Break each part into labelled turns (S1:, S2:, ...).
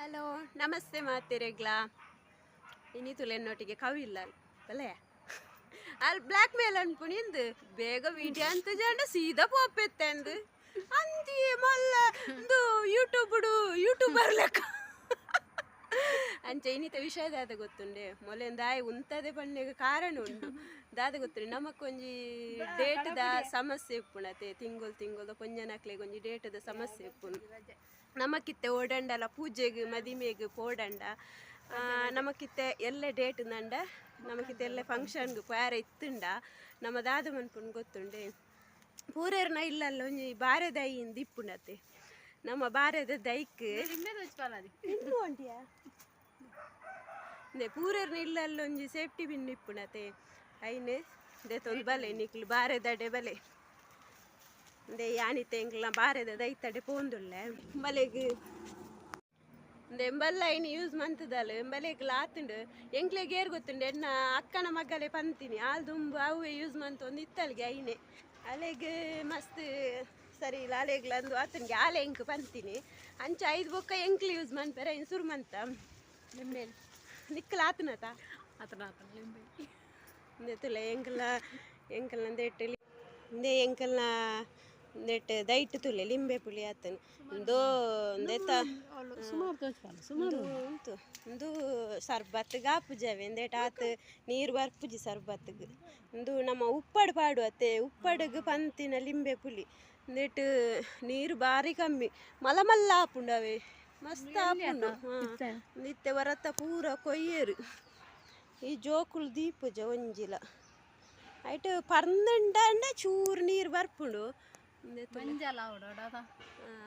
S1: hello ನಮಸ್ತೆ ಮಾತಿರೆಗ್ಲಾ ಇನಿ ತುಲೆನ್ನೊಟ್ಟಿಗೆ ಕವಿಲ್ಲ ಅಲ್ಲೇ ಅಲ್ಲಿ ಬ್ಲ್ಯಾಕ್ ಮೇಲ್ ಅನ್ಪುಣಿಂದು ಬೇಗ ವಿಡಿಯೋ ಅಂತ ಜಂಡ ಸೀದಾ ಪೋಪೆತ್ತಂದು ಅಂದಿ ಮಲ್ಲ ಇದು ಯೂಟ್ಯೂಬರ್ ಲೆಕ್ಕ ಅಂಚೆ ಇನ್ನಿತ ವಿಷಯ ದಾದ ಗೊತ್ತುಂಡೆ ಮೊಲೆನ್ ದಾಯಿ ಉಂತದೆ ಪಂಡೆಗೆ ಕಾರಣ ಉಂಡು ದಾದ ಗೊತ್ತುಂಡೆ ನಮಕೊಂಜಿ ಡೇಟ್ದ ಸಮಸ್ಯೆ ಇಪ್ಪುಣತೆ ತಿಂಗೊಲ್ ಕೊಂಜನಕ್ಲೆ ಒಂಜಿ ಡೇಟ್ದ ಸಮಸ್ಯೆ ಇಪ್ಪುನು ನಮಕಿತ್ತೆ ಓಡಂಡಲ ಪೂಜೆಗೆ ಮದಿಮೆಗೆ ಪೋಡಂಡ ನಮಕಿತ್ತೆ ಎಲ್ಲ ಡೇಟ್ ನಂಡ ನಮಕಿತ್ತೆ ಎಲ್ಲ ಫಂಕ್ಷನ್ಗೆ ಪ್ಯಾರ ಇತ್ತುಂಡ ನಮ್ಮ ದಾದ ಮನ್ಪುಂಡು ಗೊತ್ತುಂಡೆ ಪೂರೇರ್ನ ಇಲ್ಲಲ್ಲ ಒಂಜಿ ಬಾರೆ ದೈಯಿಂದ ಇಪ್ಪುಣತೆ ನಮ್ಮ ಬಾರೆದ ದೈಕ್ ಪೂರೇರ್ನ ಇಲ್ಲಲ್ಲ ಒಂಜಿ ಸೇಫ್ಟಿ ಬಿನ್ ಇಪ್ಪುಣತೆ ಐನೆ ದೇತೊಂದು ಬಲೆ ನಿಕ್ಲು ಬಾರೆ ದಡೆ ಬಲೆ ಅಂದೆ ಯಾನಿತ್ತೆ ಎಂಕ್ಲ ಬಾರೆದ ದೈತಡೆ ಪೋಂದುಲ್ಲೆ ಎಂಬಲೆಗ್ ಎಂಬಲ್ಲ ಐನು ಯೂಸ್ ಮಂತದಲ್ಲ ಎಂಬಲೆಗ್ಲ ಆತುಂಡು ಎಂಕ್ಲೆಗ್ ಏರ್ ಗೊತ್ತುಂಡು ಎನ್ನ ಅಕ್ಕನ ಮಗಲೇ ಪಂತೀನಿ ಆಲ್ ದುಂಬು ಅವೇ ಯೂಸ್ ಮಂತ ಒಂದು ಇತ್ತಲ್ಗೆ ಐನೆ ಅಲೆಗ್ ಮಸ್ತ್ ಸರಿ ಇಲ್ಲ ಅಲೆಗ್ಲ ಅಂದು ಆತನಿಗೆ ಆಲೆ ಎಂಕ್ ಪಂತೀನಿ ಅಂಚ 5 ಬೊಕ್ಕ ಎಂಕ್ಲು ಯೂಸ್ ಮನ್ಪೆರ ಇನ್ನು ಸುರು ಮಂತ ನಿಂಬೆ ನಿಕ್ಕಲ ಆತನತ ಆತನ ತುಲೆ ಎಂಕಲ್ನ ದೇಟಲಿ ಇಂದೇ ಎಂಕಲ್ನ ನೆಟ್ ದೈಟ್ ತುಲೆ ಲಿಂಬೆ ಪುಳಿ ಆತನು ಇಂದೋ ಇಂದೇತ ಉಂಟು ಇಂದು ಸರ್ಬತ್ಗೆ ಆಪುಜವೆ ಇಂದೇಟ ಆತ ನೀರು ಬರ್ಪುಜಿ ಸರ್ಬತ್ಗೆ ಇಂದು ನಮ್ಮ ಉಪ್ಪಡು ಪಾಡು ಅತ್ತೆ ಉಪ್ಪಡಿಗೆ ಪಂತಿನ ಲಿಂಬೆ ಪುಳಿ ಇಂದೇಟ್ ನೀರು ಬಾರಿ ಕಮ್ಮಿ ಮಲ್ಲ ಆಪುಂಡವೆ ಮಸ್ತ್ ಆಪುಂಡು ನಿತ್ಯ ವರತ್ತ ಪೂರ ಕೊಯ್ಯರು ಈ ಜೋಕುಲು ದೀಪುಜ ಒಂಜಿಲ ಐಟ್ ಪರ್ಂದಂಡ ಚೂರು ನೀರು ಬರ್ಪುಂಡು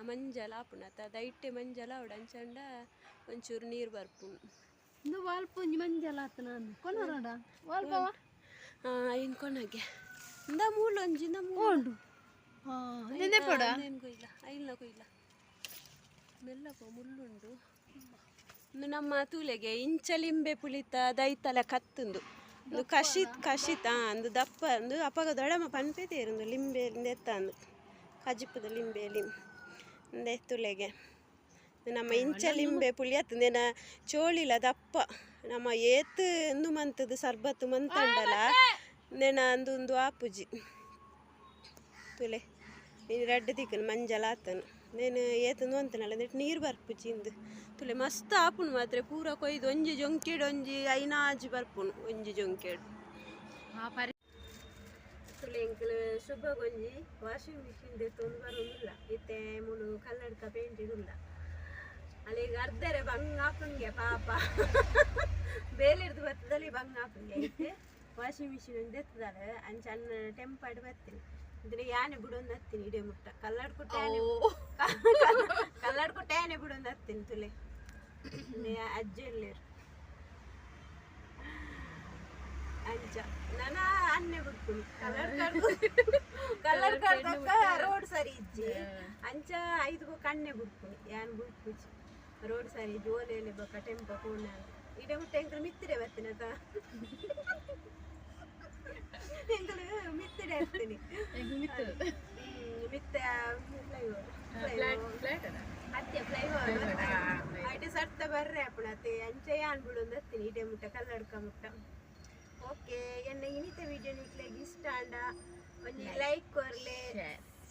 S1: ಮಂಜಲ ಆಪುಂಡು ದೈಟೆ ಮಂಜಲ ಅವಡು ಅಂಚಂಡ ಒಂಚೂರು ನೀರು ಬರ್ಪುಂಡು
S2: ವಾಲ್ಪುಂಜಿ ಮಂಜಲ ಆತನ
S1: ಇನ್ ಕೊನಗೆ ಇಂದ ಮೂಲೊಂಜಿ ಇಂದ ಮೂಲು ಕೊಯ್ಲ ಐಲ್ನ ಕೊಯ್ಲ ಮೆಲ್ಲಕೋ ಮುಳ್ಳುಂಡು ಇನ್ನು ನಮ್ಮ ತೂಲೆಗೆ ಇಂಚಲಿಂಬೆ ಪುಳಿತ ದೈತಲ ಕತ್ತುಂದು ಒಂದು ಕಶಿತ ಅಂದು ದಪ್ಪ ಅಂದು ಅಪಗ ದೊಡಮ ಪನ್ಪೆತೇರುಂದು ಲಿಂಬೆ ಎತ್ತ ಅಂದು ಕಜಿಪದ ಲಿಂಬೆ ಇಂದೆ ತುಲೆಗೆ ನಮ್ಮ ಇಂಚ ಲಿಂಬೆ ಪುಳಿ ಅತ್ತಂದೇನ ಚೋಳಿಲ ದಪ್ಪ ನಮ್ಮ ಏತ್ ಇಂದು ಮಂತದ ಸರ್ಬತ್ತು ಮಂತಂಡಲ ನೇನ ಅಂದು ಆಪುಜಿ ತುಲೆ ನೀನು ರಡ್ಡು ತಿಕ್ಕನು ಮಂಜಲ ಆತನು ನೇನು ಏತಂದು ಅಂತನಲ್ಲ ಅಂದೇಟ್ ನೀರು ಬರ್ಪುಜಿ ಇಂದು ತುಲೆ ಮಸ್ತ್ ಆಪುನು ಮಾತ್ರ ಪೂರ ಕೊಯ್ದು ಒಂಜಿ ಜೊಂಕೆಡು ಒಂಜಿ ಐನಾಜಿ ಬರ್ಪುನು ಒಂಜಿ ಜೊಂಕೆಡು ತುಲೆ ಎಂಕಲು ಶುಭ ಗೊಂಜಿ ವಾಷಿಂಗ್ ಮಿಷಿನ್ ದೆತ್ತೊಂದು ಬರೋದಿಲ್ಲ ಇತ್ತೆ ಮುಳು ಕಲ್ಲಡ್ಕ ಪೇಂಟ್ ಇಡುಲ್ಲ ಅಲ್ಲಿಗೆ ಅರ್ಧರೆ ಬಂಗ ಹಾಕುಂಗೆ ಪಾಪ ಬೇಲಿಡ್ದು ಬತ್ತದಲ್ಲಿ ಬಂಗ ಹಾಕುಂಗೆ ಐತೆ ವಾಷಿಂಗ್ ಮಿಷಿನ್ ಒಂದು ಎತ್ತದಾಳೆ ಅಂಚನ್ನ ಟೆಂಪರ್ಡ್ ಬರ್ತೀನಿ ಇದ್ರೆ ಯಾನೆ ಬಿಡೊಂದು ಹತ್ತೀನಿ ಇಡೇ ಮುಟ್ಟ ಕಲ್ಲಡ್ಕೊಟ್ಟು ಯಾನೆ ಬಿಡೊಂದು ಹತ್ತೀನಿ ತುಲೆ ಅಜ್ಜಿ ಎಲ್ಲೇರು ಅಂಚ ನಾನ ಅನ್ನೆ ಬಿಡ್ತೀನಿ ಕಲ್ಲರ್ ಕಡ್ದಕ್ಕ ರೋಡ್ ಸರಿ ಇಜ್ಜಿ ಅಂಚ 5 ಬೊಕ್ಕ ಅನ್ನೆ ಬಿಡ್ತೀನಿ ಯಾನ್ ಬಿಡ್ಪುಜಿ ರೋಡ್ ಸರಿ ಇಜ್ಜಿ ಓಲೆಲೆ ಬೊಕ್ಕ ಟೆಂಪ ಕೋಣ ಇಡೇ ಮುಟ್ಟ ಎಂಕಲು ಮಿತ್ತಿಡೆ ಬರ್ತೀನಿ ಅತ ಎಂಕಲು ಮಿತ್ತಿಡೆ ಇರ್ತೀನಿ ಮಿತ್ತೆ ಫ್ಲೈಓವರ್ ಅಡ್ಡೆ ಸರ್ತ ಬರ್ರೆ ಅಪ್ಪಣತೆ ಅಂಚೆ ಯಾನ್ ಬಿಡೊಂದು ಹತ್ತೀನಿ ಇಡೇ ಮುಟ್ಟ ಕಲ್ಲಡ್ಕ ಮುಟ್ಟ ಓಕೆ ಎನ್ನ ಇನಿತ ವಿಡಿಯೋ ನಿಕ್ಲೆಗ್ ಇಷ್ಟ ಅಂಡ ಒಂಜಿ ಲೈಕ್ ಕೊರ್ಲೆ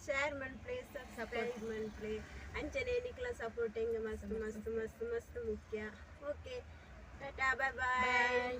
S1: ಶೇರ್ ಮನ್ಪ್ಲೆ ಸಬ್ಸ್ಕ್ರೈಬ್ ಮನ್ಪ್ಲೆ ಅಂಚನೆ ನಿಕ್ಲ ಸಪೋರ್ಟ್ ಹೆಂಗೆ ಮಸ್ತ್ ಮುಖ್ಯ ಓಕೆ ಟಾಟಾ ಬಾಯ್